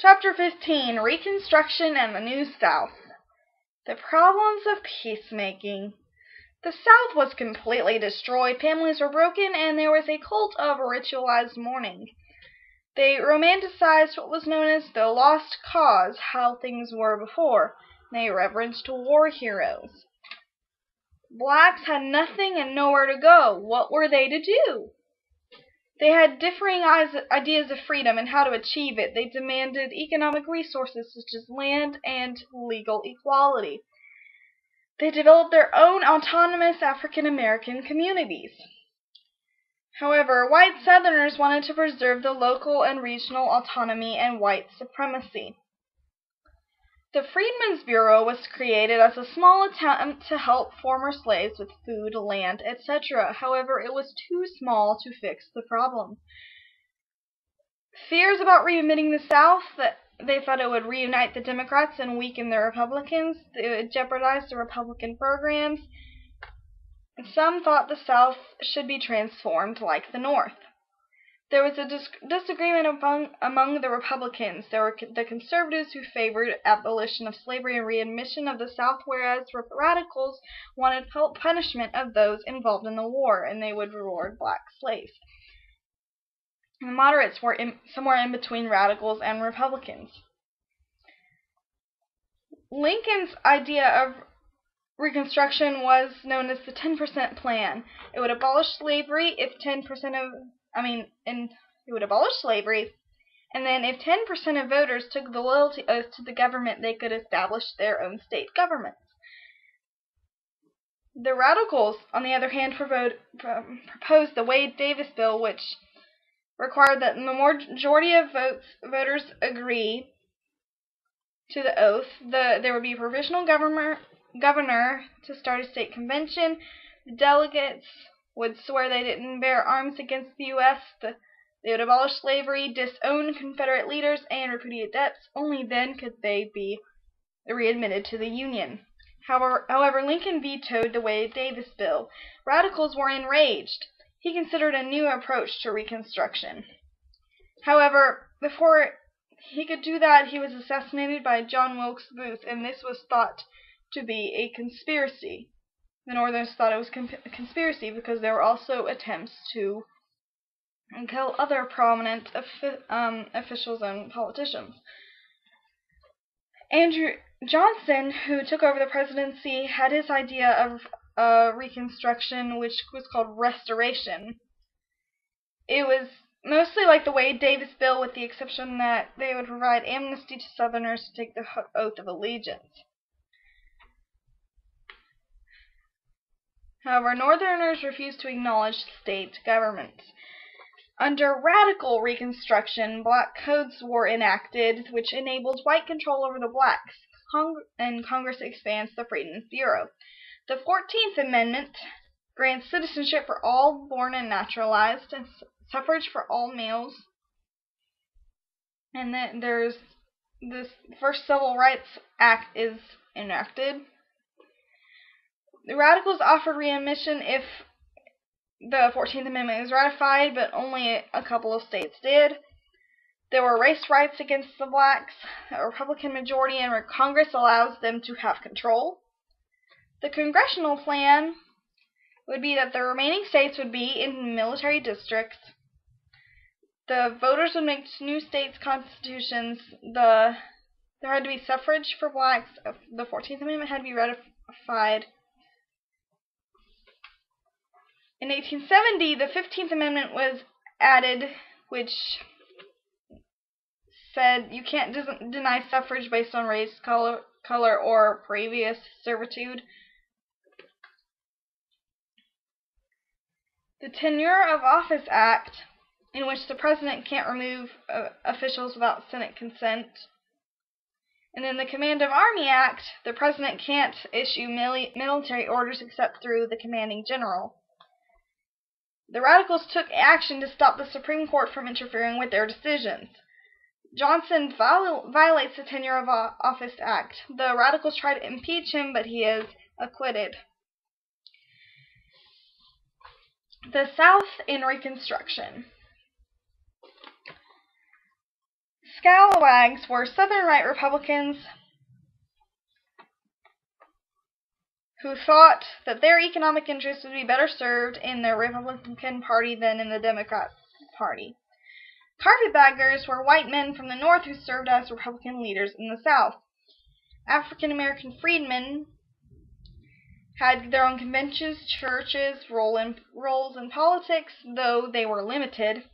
Chapter 15, Reconstruction and the New South. The Problems of Peacemaking. The South was completely destroyed, families were broken, and there was a cult of ritualized mourning. They romanticized what was known as the lost cause, how things were before. They reverenced war heroes. Blacks had nothing and nowhere to go. What were they to do? They had differing ideas of freedom and how to achieve it. They demanded economic resources such as land and legal equality. They developed their own autonomous African American communities. However, white Southerners wanted to preserve the local and regional autonomy and white supremacy. The Freedmen's Bureau was created as a small attempt to help former slaves with food, land, etc. However, it was too small to fix the problem. Fears about readmitting the South, they thought it would reunite the Democrats and weaken the Republicans. It would jeopardize the Republican programs. Some thought the South should be transformed like the North. There was a disagreement among the Republicans. There were the conservatives who favored abolition of slavery and readmission of the South, whereas radicals wanted punishment of those involved in the war, and they would reward black slaves. The moderates were somewhere in between radicals and Republicans. Lincoln's idea of Reconstruction was known as the 10% Plan. It would abolish slavery if 10% of it would abolish slavery, and then if 10% of voters took the loyalty oath to the government, they could establish their own state governments. The radicals, on the other hand, proposed the Wade-Davis bill, which required that the majority of voters agree to the oath. There would be a provisional governor to start a state convention. The delegates would swear they didn't bear arms against the U.S. They would abolish slavery, disown Confederate leaders, and repudiate debts. Only then could they be readmitted to the Union. However, Lincoln vetoed the Wade-Davis bill. Radicals were enraged. He considered a new approach to Reconstruction. However, before he could do that, he was assassinated by John Wilkes Booth, and this was thought to be a conspiracy. The Northerners thought it was a conspiracy because there were also attempts to kill other prominent officials and politicians. Andrew Johnson, who took over the presidency, had his idea of Reconstruction, which was called Restoration. It was mostly like the Wade-Davis bill, with the exception that they would provide amnesty to Southerners to take the oath of allegiance. However, Northerners refused to acknowledge state governments. Under radical Reconstruction, black codes were enacted, which enabled white control over the blacks, and Congress expands the Freedmen's Bureau. The 14th Amendment grants citizenship for all born and naturalized, and suffrage for all males. And then there's this first Civil Rights Act is enacted. The radicals offered readmission if the 14th Amendment was ratified, but only a couple of states did. There were race rights against the blacks. A Republican majority in Congress allows them to have control. The congressional plan would be that the remaining states would be in military districts. The voters would make new states' constitutions. There had to be suffrage for blacks. The 14th Amendment had to be ratified. In 1870, the 15th Amendment was added, which said you can't deny suffrage based on race, color, or previous servitude. The Tenure of Office Act, in which the president can't remove officials without Senate consent. And then the Command of Army Act, the president can't issue military orders except through the commanding general. The radicals took action to stop the Supreme Court from interfering with their decisions. Johnson violates the Tenure of Office Act. The radicals try to impeach him, but he is acquitted. The South in Reconstruction. scalawags were Southern right Republicans who thought that their economic interests would be better served in the Republican Party than in the Democrat Party. Carpetbaggers were white men from the North who served as Republican leaders in the South. African American freedmen had their own conventions, churches, roles in politics, though they were limited.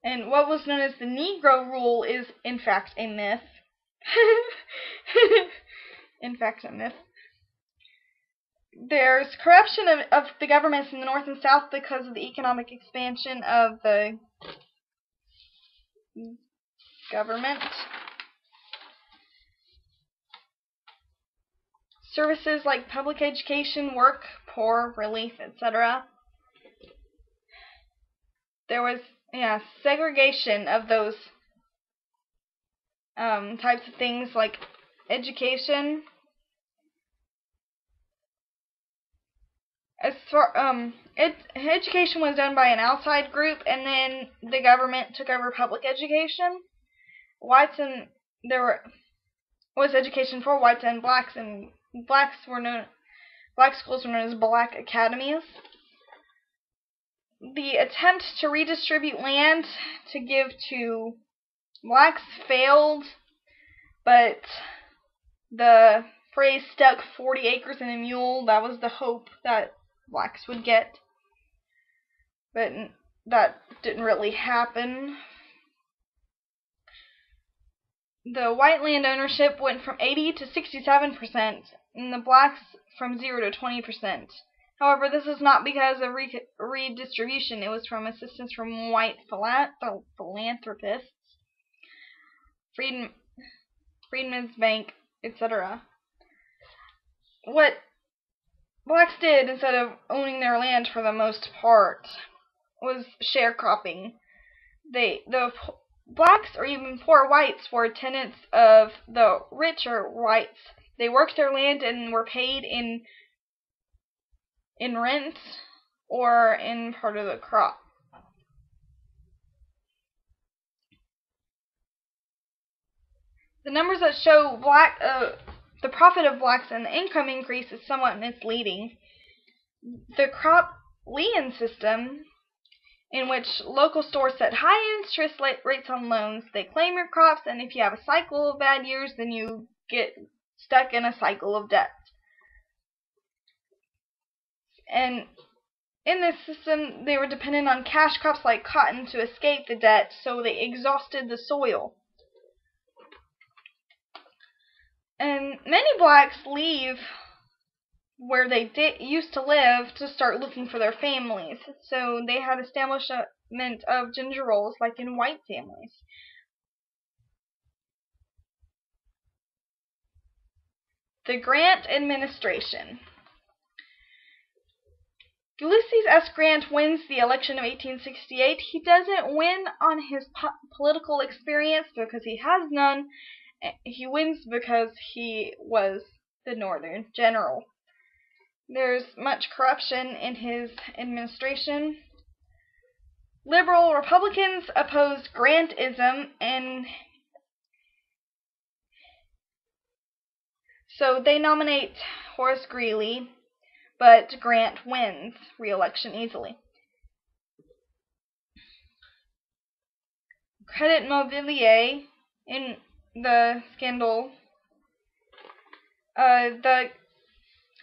And what was known as the Negro rule is, in fact, a myth. In fact, a myth. There's corruption of the governments in the North and South because of the economic expansion of the government. Services like public education, work, poor relief, etc. There was segregation of those types of things like education. Education was done by an outside group, and then the government took over public education. There was education for whites and blacks, and black schools were known as black academies. The attempt to redistribute land to give to blacks failed, but the phrase stuck 40 acres and a mule. That was the hope that blacks would get, but that didn't really happen. The white land ownership went from 80 to 67%, and the blacks from 0 to 20%. However, this is not because of redistribution. It was from assistance from white philanthropists, Freedmen's Bank, etc. What blacks did, instead of owning their land for the most part, was sharecropping. The blacks, or even poor whites, were tenants of the richer whites. They worked their land and were paid in rent or in part of the crop. The numbers that show the profit of blacks and the income increase is somewhat misleading. The crop lien system, in which local stores set high interest rates on loans, they claim your crops, and if you have a cycle of bad years, then you get stuck in a cycle of debt. And in this system, they were dependent on cash crops like cotton to escape the debt, so they exhausted the soil. And many blacks leave where they used to live to start looking for their families. So they had establishment of gender roles like in white families. The Grant administration. Ulysses S. Grant wins the election of 1868. He doesn't win on his political experience because he has none. He wins because he was the Northern general. There's much corruption in his administration. Liberal Republicans opposed Grantism, and so they nominate Horace Greeley, but Grant wins re-election easily. Credit Mobilier, in the scandal, the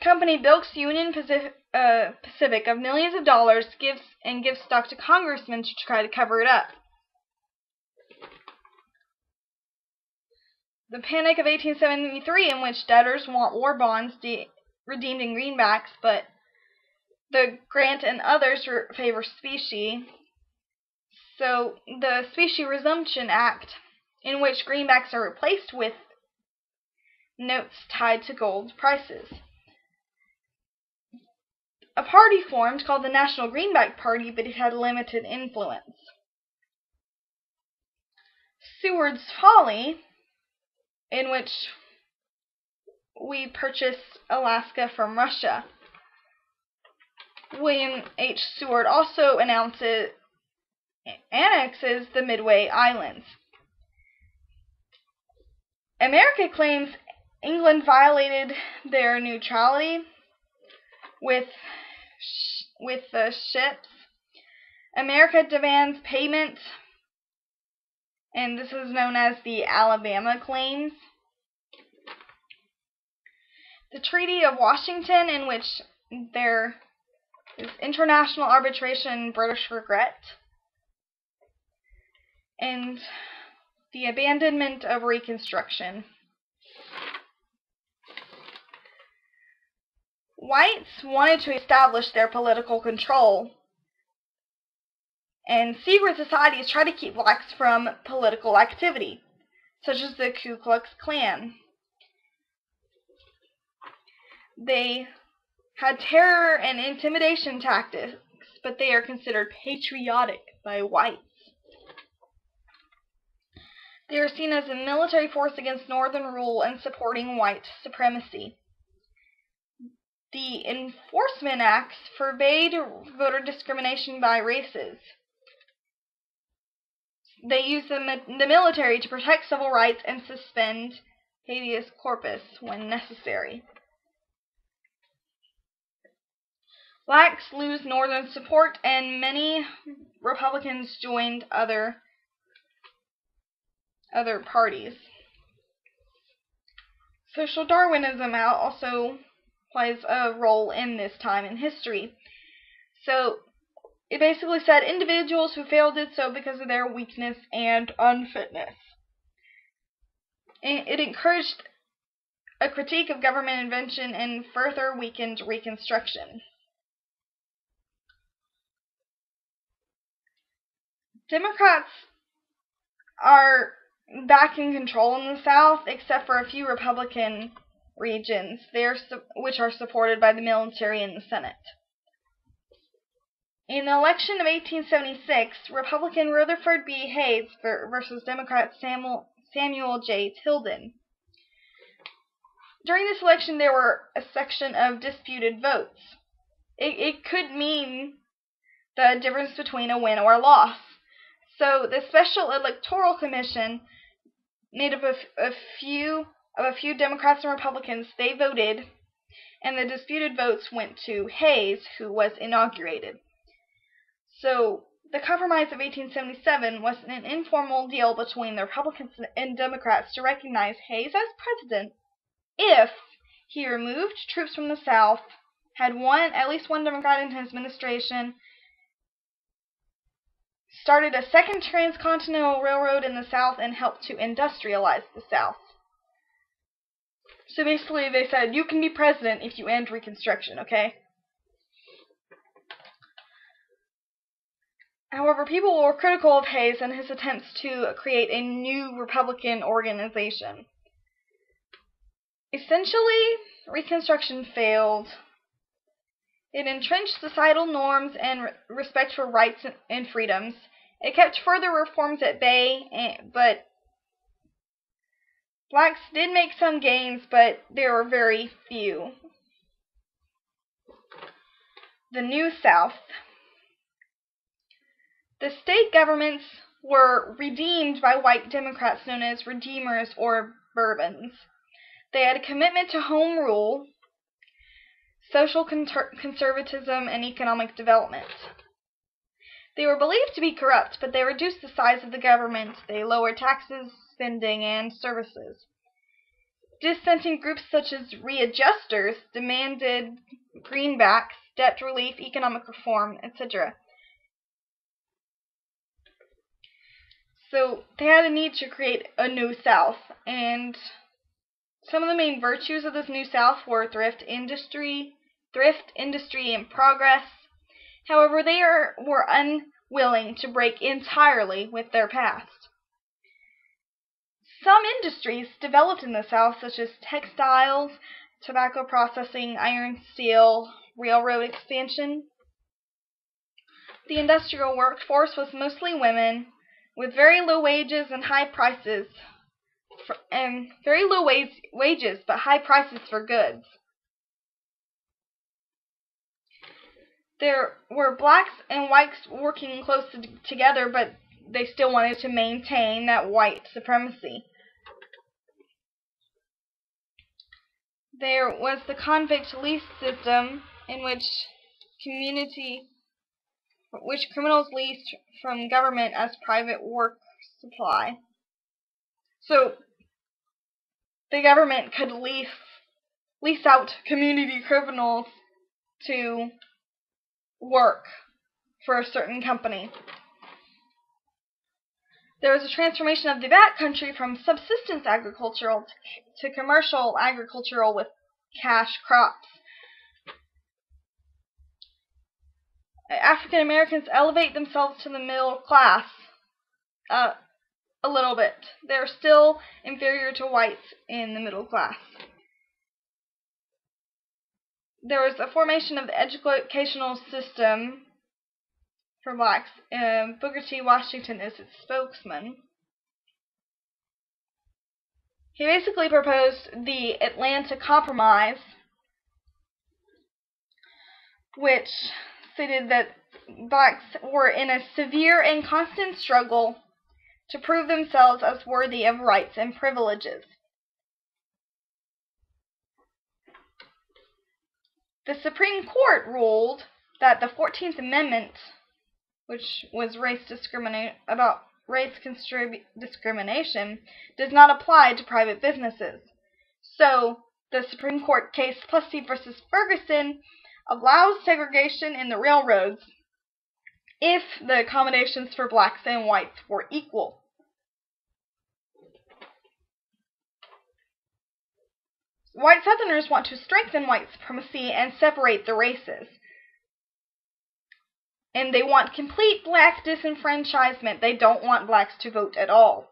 company bilks Union Pacific of millions of dollars, gives stock to congressmen to try to cover it up. The Panic of 1873, in which debtors want war bonds redeemed in greenbacks, but the Grant and others favor specie. So the Specie Resumption Act, in which greenbacks are replaced with notes tied to gold prices. A party formed called the National Greenback Party, but it had limited influence. Seward's Folly, in which we purchased Alaska from Russia. William H. Seward also announced it annexes the Midway Islands. America claims England violated their neutrality with the ships. America demands payment, and this is known as the Alabama Claims. The Treaty of Washington, in which there is international arbitration, British regret, and the abandonment of Reconstruction. Whites wanted to establish their political control, and secret societies tried to keep blacks from political activity, such as the Ku Klux Klan. They had terror and intimidation tactics, but they are considered patriotic by whites. They are seen as a military force against Northern rule and supporting white supremacy. The Enforcement Acts forbade voter discrimination by races. They used the military to protect civil rights and suspend habeas corpus when necessary. Blacks lose Northern support, and many Republicans joined other parties. Social Darwinism also plays a role in this time in history. So it basically said individuals who failed did so because of their weakness and unfitness. It encouraged a critique of government invention and further weakened Reconstruction. Democrats are back in control in the South, except for a few Republican regions, which are supported by the military and the Senate. In the election of 1876, Republican Rutherford B. Hayes versus Democrat Samuel J. Tilden. During this election, there were a section of disputed votes. It could mean the difference between a win or a loss. So the Special Electoral Commission, made up of a few Democrats and Republicans, they voted, and the disputed votes went to Hayes, who was inaugurated. So the Compromise of 1877 was an informal deal between the Republicans and Democrats to recognize Hayes as president if he removed troops from the South, had at least one Democrat in his administration, started a second transcontinental railroad in the South, and helped to industrialize the South. So basically they said, you can be president if you end Reconstruction, okay? However, people were critical of Hayes and his attempts to create a new Republican organization. Essentially, Reconstruction failed. It entrenched societal norms and respect for rights and freedoms. It kept further reforms at bay, but blacks did make some gains, but there were very few. The New South. The state governments were redeemed by white Democrats known as Redeemers or Bourbons. They had a commitment to home rule, social conservatism, and economic development. They were believed to be corrupt, but they reduced the size of the government. They lowered taxes, spending, and services. Dissenting groups such as readjusters demanded greenbacks, debt relief, economic reform, etc. So they had a need to create a New South, and some of the main virtues of this New South were thrift industry, and progress. However, they were unwilling to break entirely with their past. Some industries developed in the South, such as textiles, tobacco processing, iron, steel, railroad expansion. The industrial workforce was mostly women, with very low wages and high prices, but high prices for goods. There were blacks and whites working close together, but they still wanted to maintain that white supremacy. There was the convict lease system, in which criminals leased from government as private work supply. So the government could lease out community criminals to work for a certain company. There was a transformation of the backcountry from subsistence agricultural to commercial agricultural with cash crops. African Americans elevate themselves to the middle class a little bit. They're still inferior to whites in the middle class. There was a formation of the educational system for blacks. Booker T. Washington is its spokesman. He basically proposed the Atlanta Compromise, which stated that blacks were in a severe and constant struggle to prove themselves as worthy of rights and privileges. The Supreme Court ruled that the 14th Amendment, which was about race discrimination, does not apply to private businesses. So, the Supreme Court case Plessy v. Ferguson allows segregation in the railroads if the accommodations for blacks and whites were equal. White Southerners want to strengthen white supremacy and separate the races. And they want complete black disenfranchisement. They don't want blacks to vote at all.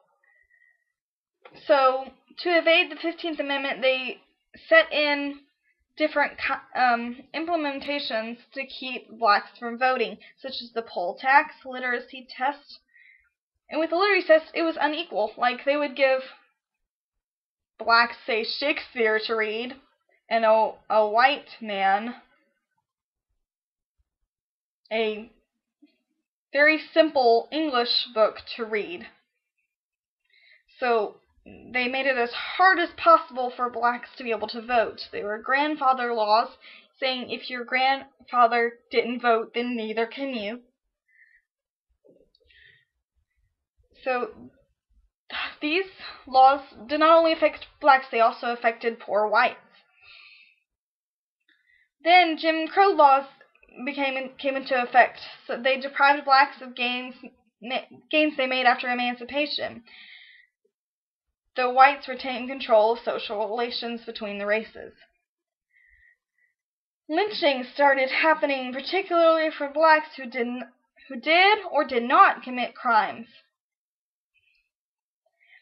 So, to evade the 15th Amendment, they set in different implementations to keep blacks from voting, such as the poll tax, literacy test. And with the literacy test, it was unequal. Like, they would give blacks, say, Shakespeare to read, and a white man a very simple English book to read. So they made it as hard as possible for blacks to be able to vote. They were grandfather laws, saying if your grandfather didn't vote, then neither can you. So these laws did not only affect blacks, they also affected poor whites. Then Jim Crow laws came into effect. So they deprived blacks of gains they made after emancipation. The whites retained control of social relations between the races. Lynching started happening particularly for blacks who did or did not commit crimes.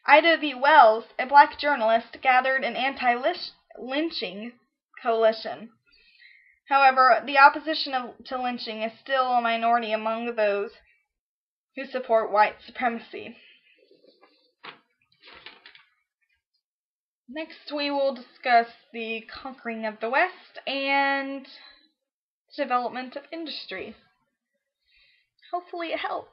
Ida B. Wells, a black journalist, gathered an anti-lynching coalition. However, the opposition to lynching is still a minority among those who support white supremacy. Next, we will discuss the conquering of the West and the development of industry. Hopefully it helps.